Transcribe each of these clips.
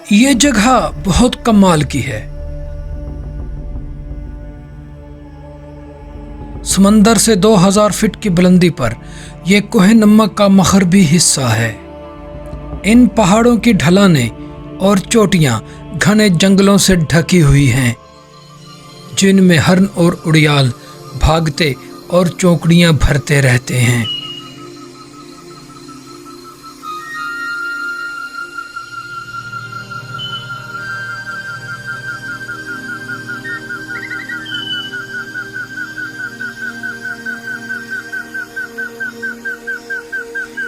ये जगह बहुत कमाल की है। समंदर से 2000 फीट की बुलंदी पर यह कोह नमक का मग़रबी हिस्सा है। इन पहाड़ों की ढलानें और चोटियां घने जंगलों से ढकी हुई हैं, जिनमें हरन और उड़ियाल भागते और चौकड़ियां भरते रहते हैं।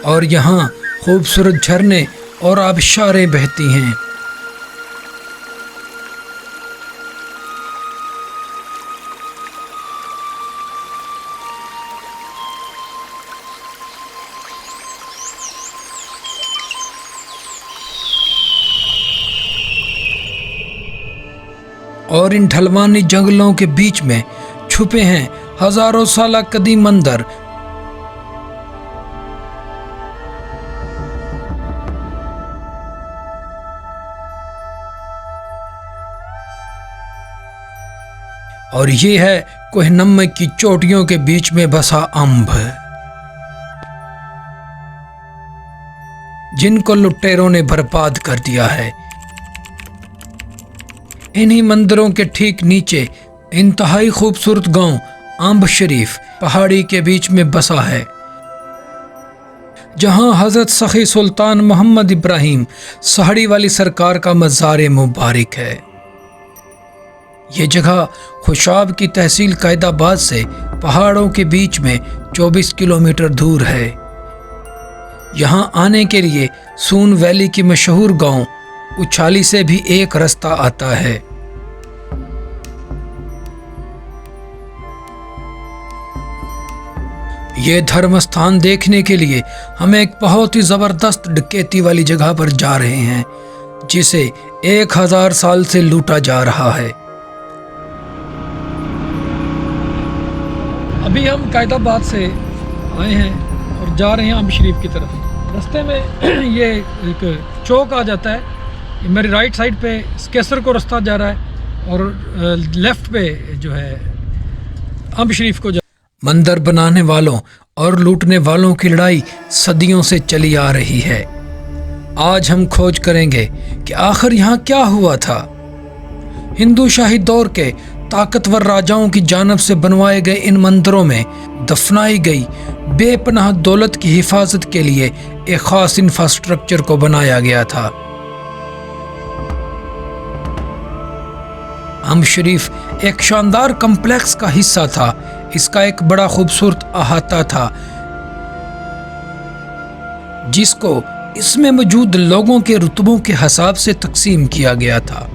और यहाँ खूबसूरत झरने और आबशारें बहती हैं। और इन ढलवानी जंगलों के बीच में छुपे हैं हजारों साल कदीम मंदिर, और ये है कोह नमक की चोटियों के बीच में बसा अम्ब, जिनको लुटेरों ने बर्बाद कर दिया है। इन्हीं मंदिरों के ठीक नीचे इंतहाई खूबसूरत गांव अम्ब शरीफ पहाड़ी के बीच में बसा है, जहां हजरत सखी सुल्तान मोहम्मद इब्राहिम साहड़ी वाली सरकार का मज़ार मुबारक है। ये जगह खुशाब की तहसील कैदाबाद से पहाड़ों के बीच में 24 किलोमीटर दूर है। यहाँ आने के लिए सून वैली की मशहूर गांव उछाली से भी एक रास्ता आता है। ये धर्म स्थान देखने के लिए हम एक बहुत ही जबरदस्त डकैती वाली जगह पर जा रहे हैं, जिसे 1000 साल से लूटा जा रहा है। अभी हम कैदाबाद से आए हैं और जा रहे हैं अम्ब शरीफ की तरफ। रास्ते में ये एक चौक आ जाता है। मेरी राइट साइड पे स्केसर को रास्ता जा रहा है और लेफ्ट पे जो है अम्ब शरीफ को मंदिर बनाने वालों और लूटने वालों की लड़ाई सदियों से चली आ रही है। आज हम खोज करेंगे कि आखिर यहाँ क्या हुआ था। हिंदू शाही दौर के ताकतवर राजाओं की जानब से बनवाए गए इन मंदिरों में दफनाई गई बेपनाह दौलत की हिफाजत के लिए एक खास इंफ्रास्ट्रक्चर को बनाया गया था। अम्ब शरीफ एक शानदार कम्प्लेक्स का हिस्सा था। इसका एक बड़ा खूबसूरत अहाता था, जिसको इसमें मौजूद लोगों के रुतबों के हिसाब से तकसीम किया गया था।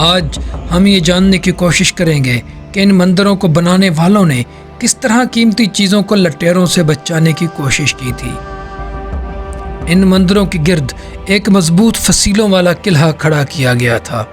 आज हम ये जानने की कोशिश करेंगे कि इन मंदिरों को बनाने वालों ने किस तरह कीमती चीज़ों को लुटेरों से बचाने की कोशिश की थी। इन मंदिरों के गिर्द एक मजबूत फसीलों वाला किला खड़ा किया गया था।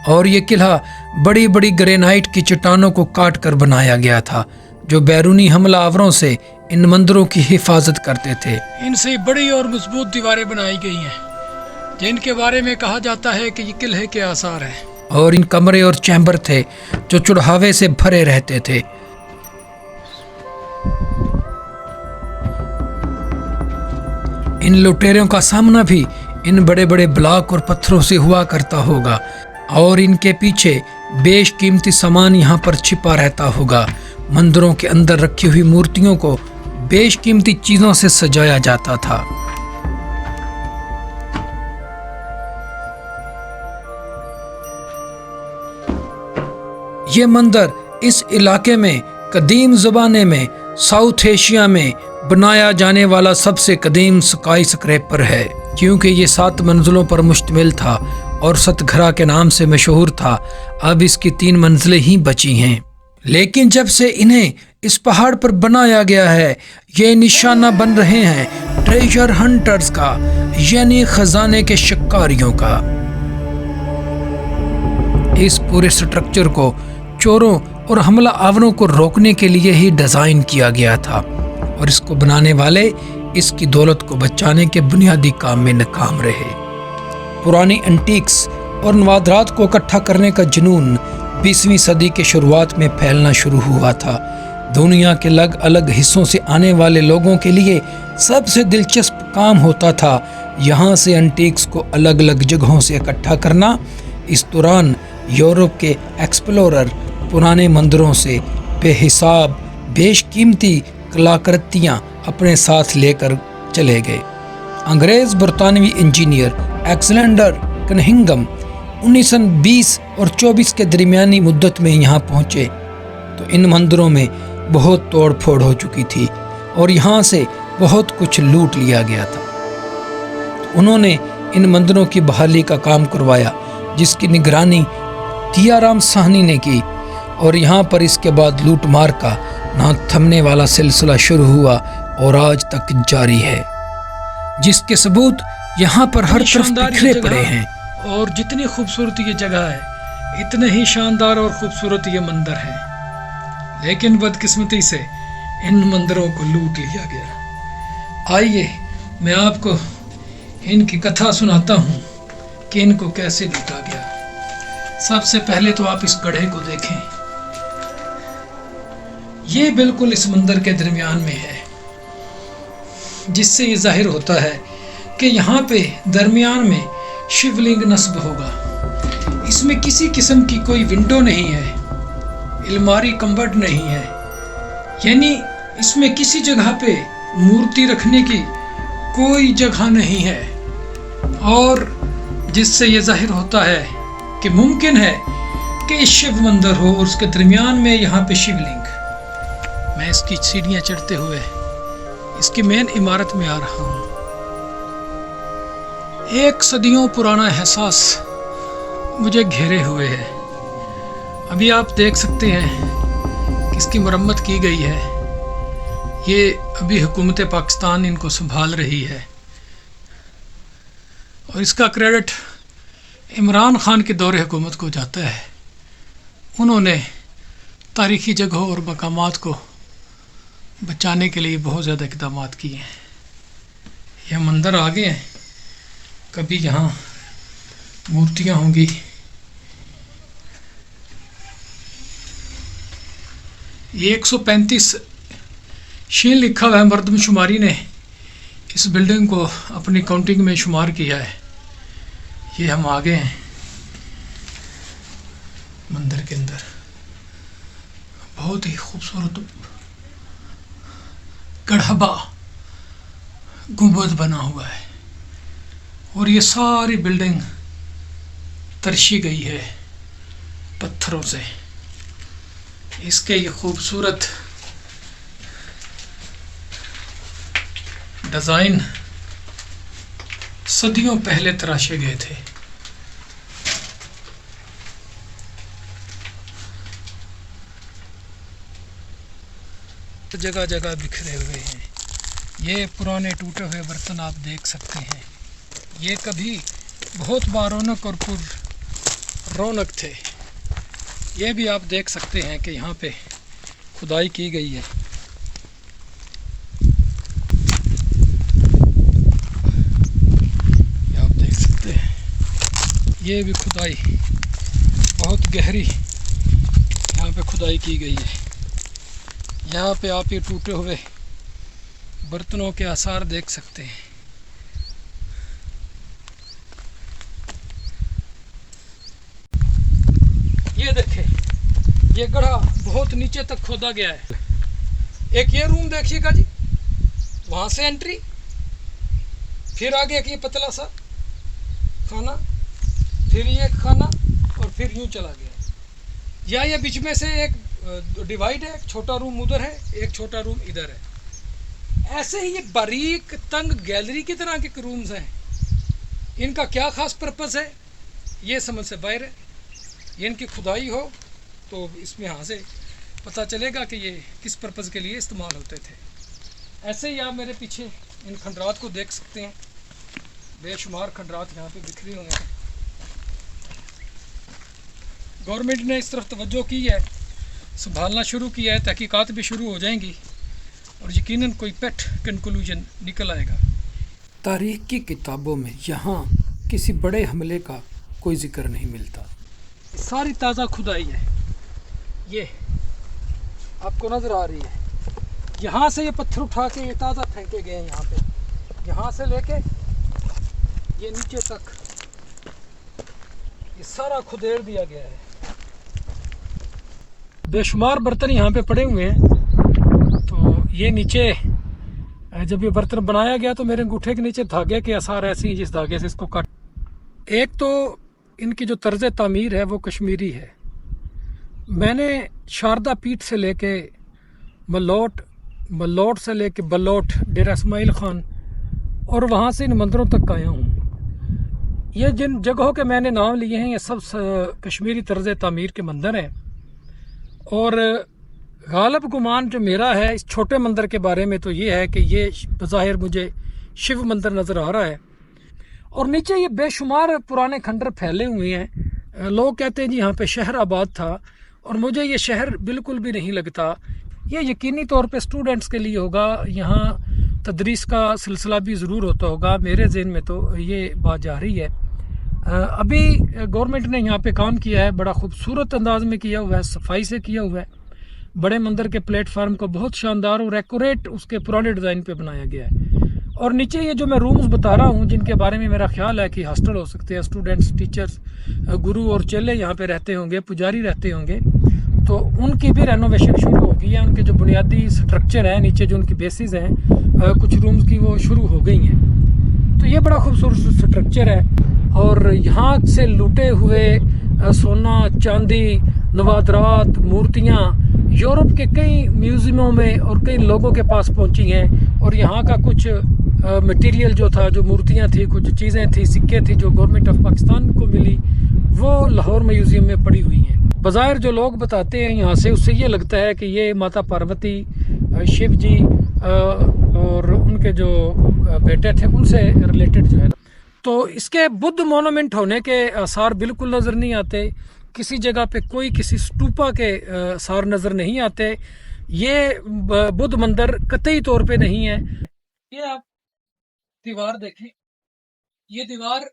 और ये किला बड़ी बड़ी ग्रेनाइट की चट्टानों को काट कर बनाया गया था, जो बैरूनी हमलावरों से इन मंदिरों की हिफाजत करते थे। इनसे बड़ी और मजबूत दीवारें बनाई गई हैं, जिनके बारे में कहा जाता है कि ये किले के आसार हैं। और इन कमरे और चैम्बर थे जो चुड़हावे से भरे रहते थे। इन लुटेरों का सामना भी इन बड़े बड़े ब्लॉक और पत्थरों से हुआ करता होगा, और इनके पीछे बेशकीमती सामान यहाँ पर छिपा रहता होगा। मंदिरों के अंदर रखी हुई मूर्तियों को बेशकीमती चीजों से सजाया जाता था। ये मंदिर इस इलाके में कदीम ज़माने में साउथ एशिया में बनाया जाने वाला सबसे कदीम स्काई स्क्रैपर है, क्योंकि ये 7 मंजिलों पर मुश्तमिल था और सतघरा के नाम से मशहूर था। अब इसकी 3 मंजिलें ही बची हैं, लेकिन जब से इन्हें इस पहाड़ पर बनाया गया है, ये निशाना बन रहे हैं ट्रेजर हंटर्स का, यानी खजाने के शिकारियों का। इस पूरे स्ट्रक्चर को चोरों और हमला आवरों को रोकने के लिए ही डिज़ाइन किया गया था, और इसको बनाने वाले इसकी दौलत को बचाने के बुनियादी काम में नाकाम रहे। पुरानी एंटीक्स और नवादरात को इकट्ठा करने का जुनून 20वीं सदी के शुरुआत में फैलना शुरू हुआ था। दुनिया के अलग अलग हिस्सों से आने वाले लोगों के लिए सबसे दिलचस्प काम होता था यहाँ से एंटीक्स को अलग अलग जगहों से इकट्ठा करना। इस दौरान यूरोप के एक्सप्लोरर पुराने मंदिरों से बेहिसाब बेशकीमती कलाकृतियाँ अपने साथ लेकर चले गए। अंग्रेज़ बरतानवी इंजीनियर अलेक्जेंडर कनिंघम 1920 और 24 के दरमियानी मुद्दत में यहाँ पहुँचे तो इन मंदिरों में बहुत तोड़ फोड़ हो चुकी थी और यहाँ से बहुत कुछ लूट लिया गया था। उन्होंने इन मंदिरों की बहाली का काम करवाया, जिसकी निगरानी दियाराम साहनी ने की, और यहाँ पर इसके बाद लूट मार का ना थमने वाला सिलसिला शुरू हुआ और आज तक जारी है, जिसके सबूत यहाँ पर हर तरफ बिखरे पड़े हैं। और जितनी खूबसूरत ये जगह है, इतने ही शानदार और खूबसूरत ये मंदिर है, लेकिन बदकिस्मती से इन मंदिरों को लूट लिया गया। आइए मैं आपको इनकी कथा सुनाता हूँ कि इनको कैसे लूटा गया। सबसे पहले तो आप इस गड्ढे को देखें, ये बिल्कुल इस मंदिर के दरमियान में है, जिससे ये जाहिर होता है कि यहाँ पे दरमियान में शिवलिंग नस्ब होगा। इसमें किसी किस्म की कोई विंडो नहीं है, अलमारी कम्बर्ड नहीं है, यानी इसमें किसी जगह पे मूर्ति रखने की कोई जगह नहीं है, और जिससे ये जाहिर होता है कि मुमकिन है कि शिव मंदिर हो और उसके दरमियान में यहाँ पे शिवलिंग। मैं इसकी सीढ़ियाँ चढ़ते हुए इसकी मेन इमारत में आ रहा हूँ। एक सदियों पुराना एहसास मुझे घेरे हुए है। अभी आप देख सकते हैं कि इसकी मरम्मत की गई है। ये अभी हुकूमत पाकिस्तान इनको संभाल रही है, और इसका क्रेडिट इमरान खान के दौरे हुकूमत को जाता है। उन्होंने तारीखी जगहों और मकामात को बचाने के लिए बहुत ज़्यादा इक़दाम किए हैं। यह मंदिर आगे हैं, कभी यहाँ मूर्तियाँ होंगी। ये 135 शीन लिखा हुआ है, मर्दमशुमारी ने इस बिल्डिंग को अपनी काउंटिंग में शुमार किया है। ये हम आगे हैं मंदिर के अंदर। बहुत ही खूबसूरत गढ़बा गुंबद बना हुआ है, और ये सारी बिल्डिंग तर्शी गई है पत्थरों से। इसके ये खूबसूरत डिज़ाइन सदियों पहले तराशे गए थे। जगह जगह बिखरे हुए हैं। ये पुराने टूटे हुए बर्तन आप देख सकते हैं। ये कभी बहुत बारौनक और पुर रौनक थे। ये भी आप देख सकते हैं कि यहाँ पे खुदाई की गई है। ये आप देख सकते हैं, ये भी खुदाई बहुत गहरी यहाँ पे खुदाई की गई है। यहाँ पे आप ये टूटे हुए बर्तनों के आसार देख सकते हैं। ये देखें, ये गड्ढा बहुत नीचे तक खोदा गया है। एक ये रूम देखिएगा जी, वहाँ से एंट्री, फिर आगे एक ये पतला सा खाना, फिर ये खाना, और फिर यूँ चला गया। या ये बीच में से एक डिवाइड है, एक छोटा रूम उधर है, एक छोटा रूम इधर है। ऐसे ही ये बारीक तंग गैलरी की तरह के रूम्स हैं, इनका क्या खास पर्पस है ये समझ से बाहर है। ये इनकी खुदाई हो तो इसमें यहाँ से पता चलेगा कि ये किस पर्पस के लिए इस्तेमाल होते थे। ऐसे ही आप मेरे पीछे इन खंडरात को देख सकते हैं, बेशुमार खंडरात यहाँ पे बिखरे हुए हैं। गवर्नमेंट ने इस तरफ तवज्जो की है, संभालना शुरू किया है, तहकीकात भी शुरू हो जाएंगी और यकीनन कोई पेट कंक्लूजन निकल आएगा। तारीख की किताबों में यहाँ किसी बड़े हमले का कोई जिक्र नहीं मिलता। सारी ताज़ा खुदाई है, ये आपको नज़र आ रही है। यहाँ से ये पत्थर उठा के ये ताज़ा फेंके गए हैं यहाँ पे, यहाँ से लेके ये नीचे तक ये सारा खुदेड़ दिया गया है। बेशुमार बर्तन यहाँ पे पड़े हुए हैं। तो ये नीचे जब ये बर्तन बनाया गया तो मेरे अंगूठे के नीचे धागे के आसार ऐसे ही जिस धागे से इसको काट। एक तो इनकी जो तर्ज तामीर है वो कश्मीरी है। मैंने शारदा पीठ से लेके मलोट से लेके बलोट, डेरा इस्माइल खान और वहाँ से इन मंदिरों तक आया हूँ। ये जिन जगहों के मैंने नाम लिए हैं ये सब कश्मीरी तर्ज तामीर के मंदिर हैं। और गालिब गुमान जो मेरा है इस छोटे मंदिर के बारे में तो ये है कि ये बज़ाहिर मुझे शिव मंदिर नज़र आ रहा है और नीचे ये बेशुमार पुराने खंडर फैले हुए हैं। लोग कहते हैं जी यहाँ पे शहर आबाद था और मुझे ये शहर बिल्कुल भी नहीं लगता। ये यकीनी तौर पे स्टूडेंट्स के लिए होगा, यहाँ तदरीस का सिलसिला भी ज़रूर होता होगा। मेरे ज़हन में तो ये बात जा रही है। अभी गवर्नमेंट ने यहाँ पे काम किया है, बड़ा खूबसूरत अंदाज में किया हुआ है, सफाई से किया हुआ है। बड़े मंदिर के प्लेटफार्म को बहुत शानदार और एक्यूरेट उसके पुराने डिज़ाइन पे बनाया गया है। और नीचे ये जो मैं रूम्स बता रहा हूँ जिनके बारे में मेरा ख्याल है कि हॉस्टल हो सकते हैं, स्टूडेंट्स, टीचर्स, गुरु और चेले यहाँ पे रहते होंगे, पुजारी रहते होंगे, तो उनकी भी रेनोवेशन शुरू हो गई है। उनके जो बुनियादी स्ट्रक्चर है, नीचे जो उनकी बेसिस हैं, कुछ रूम्स की वो शुरू हो गई हैं। तो ये बड़ा खूबसूरत स्ट्रक्चर है और यहाँ से लूटे हुए सोना, चांदी, नवादरात, मूर्तियाँ यूरोप के कई म्यूज़ियमों में और कई लोगों के पास पहुँची हैं। और यहाँ का कुछ मटेरियल जो था, जो मूर्तियाँ थी, कुछ चीज़ें थी, सिक्के थी जो गवर्नमेंट ऑफ पाकिस्तान को मिली, वो लाहौर म्यूज़ियम में पड़ी हुई हैं। बज़ाहिर जो लोग बताते हैं यहाँ से, उससे ये लगता है कि ये माता पार्वती, शिव जी और उनके जो बेटे थे उनसे रिलेटेड जो है। तो इसके बुद्ध मोनूमेंट होने के आसार बिल्कुल नज़र नहीं आते। किसी जगह पे कोई किसी स्तूपा के आसार नज़र नहीं आते। ये बुद्ध मंदिर कतई तौर पे नहीं है। ये आप दीवार देखें, ये दीवार,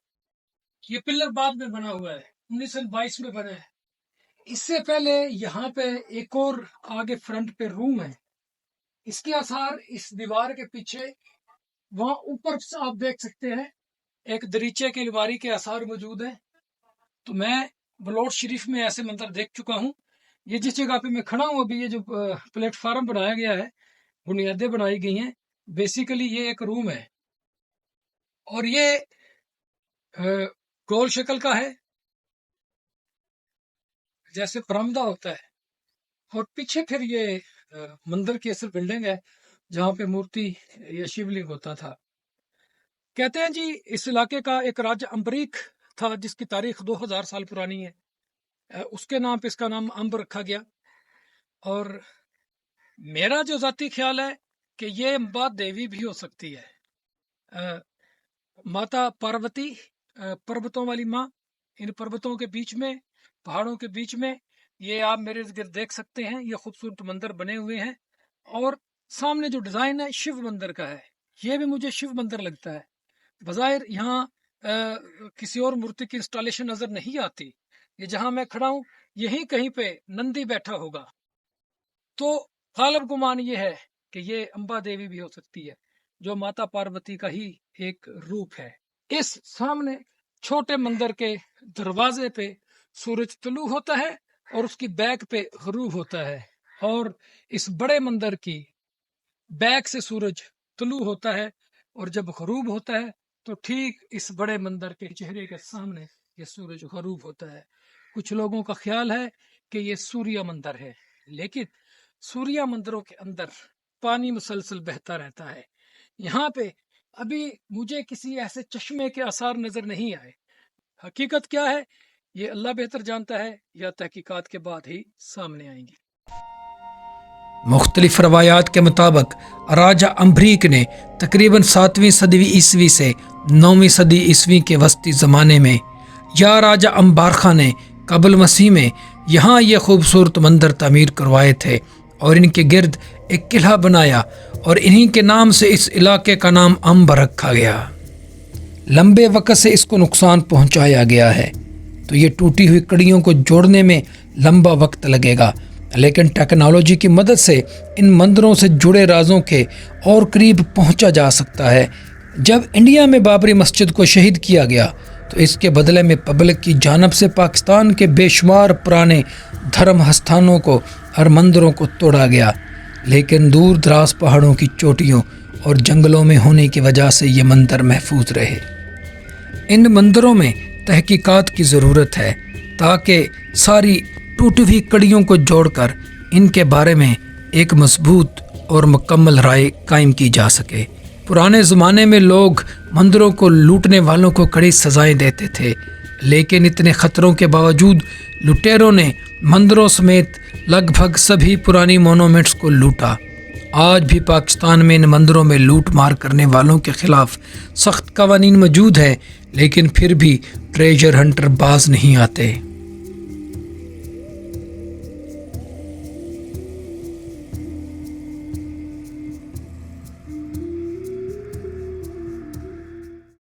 ये पिलर बाद में बना हुआ है, 1922 में बना है। इससे पहले यहाँ पे एक और आगे फ्रंट पे रूम है। इसके आसार इस दीवार के पीछे वहाँ ऊपर आप देख सकते हैं एक दरीचे की अलमारी के आसार मौजूद है। तो मैं बलोट शरीफ में ऐसे मंदिर देख चुका हूँ। ये जिस जगह पे मैं खड़ा हूँ अभी, ये जो प्लेटफार्म बनाया गया है, बुनियादें बनाई गई हैं, बेसिकली ये एक रूम है और ये गोल शक्ल का है जैसे बरामदा होता है। और पीछे फिर ये मंदिर की असल बिल्डिंग है जहाँ पे मूर्ति या शिवलिंग होता था। कहते हैं जी इस इलाके का एक राजा अम्बरीक था जिसकी तारीख 2000 साल पुरानी है। उसके नाम पे इसका नाम अम्ब रखा गया। और मेरा जो जाती ख्याल है कि ये अम्बा देवी भी हो सकती है। माता पार्वती, पर्वतों वाली माँ, इन पर्वतों के बीच में, पहाड़ों के बीच में, ये आप मेरे गिर्द देख सकते हैं, ये खूबसूरत मंदिर बने हुए हैं। और सामने जो डिज़ाइन है शिव मंदिर का है, ये भी मुझे शिव मंदिर लगता है। बज़ाहिर यहाँ किसी और मूर्ति की इंस्टॉलेशन नज़र नहीं आती। ये जहाँ मैं खड़ा हूँ यहीं कहीं पे नंदी बैठा होगा। तो गालिब गुमान ये है कि ये अम्बा देवी भी हो सकती है, जो माता पार्वती का ही एक रूप है। इस सामने छोटे मंदिर के दरवाजे पे सूरज तुलू होता है और उसकी बैक पे गरूब होता है। और इस बड़े मंदिर की बैक से सूरज तुलू होता है और जब गरूब होता है तो ठीक इस बड़े मंदिर के चेहरे के सामने ये सूरज गरूब होता है। कुछ लोगों का ख्याल है कि ये सूर्य मंदिर है। लेकिन सूर्या मंदिरों के अंदर पानी मुसलसल बहता रहता है। यहाँ पे अभी मुझे किसी ऐसे चश्मे के आसार नजर नहीं आए। हकीकत क्या है ये अल्लाह बेहतर जानता है, या तहकीकात के बाद ही सामने आएंगी। मुख्तलिफ रवायात के मुताबिक राजा अम्बरीक ने तकरीबन 7वीं सदी ईस्वी से 9वीं सदी ईस्वी के वस्ती ज़माने में या राजा अम्बारखा ने कबल मसीह में यहाँ ये खूबसूरत मंदिर तामीर करवाए थे और इनके गिर्द एक किला बनाया और इन्हीं के नाम से इस इलाके का नाम अम्बर रखा गया। लंबे वक्त से इसको नुकसान पहुँचाया गया है तो ये टूटी हुई कड़ियों को जोड़ने में लंबा वक्त लगेगा, लेकिन टेक्नोलॉजी की मदद से इन मंदिरों से जुड़े राजों के और करीब पहुंचा जा सकता है। जब इंडिया में बाबरी मस्जिद को शहीद किया गया तो इसके बदले में पब्लिक की जानब से पाकिस्तान के बेशुमार पुराने धर्म स्थानों को और मंदिरों को तोड़ा गया, लेकिन दूर दराज पहाड़ों की चोटियों और जंगलों में होने की वजह से ये मंदिर महफूज रहे। इन मंदिरों में तहकीकात की ज़रूरत है ताकि सारी टूटी हुई कड़ियों को जोड़कर इनके बारे में एक मजबूत और मुकम्मल राय कायम की जा सके। पुराने ज़माने में लोग मंदिरों को लूटने वालों को कड़ी सज़ाएं देते थे, लेकिन इतने ख़तरों के बावजूद लुटेरों ने मंदिरों समेत लगभग सभी पुरानी मोनूमेंट्स को लूटा। आज भी पाकिस्तान में इन मंदिरों में लूट मार करने वालों के ख़िलाफ़ सख्त कवानीन मौजूद है, लेकिन फिर भी ट्रेजर हंटर बाज नहीं आते।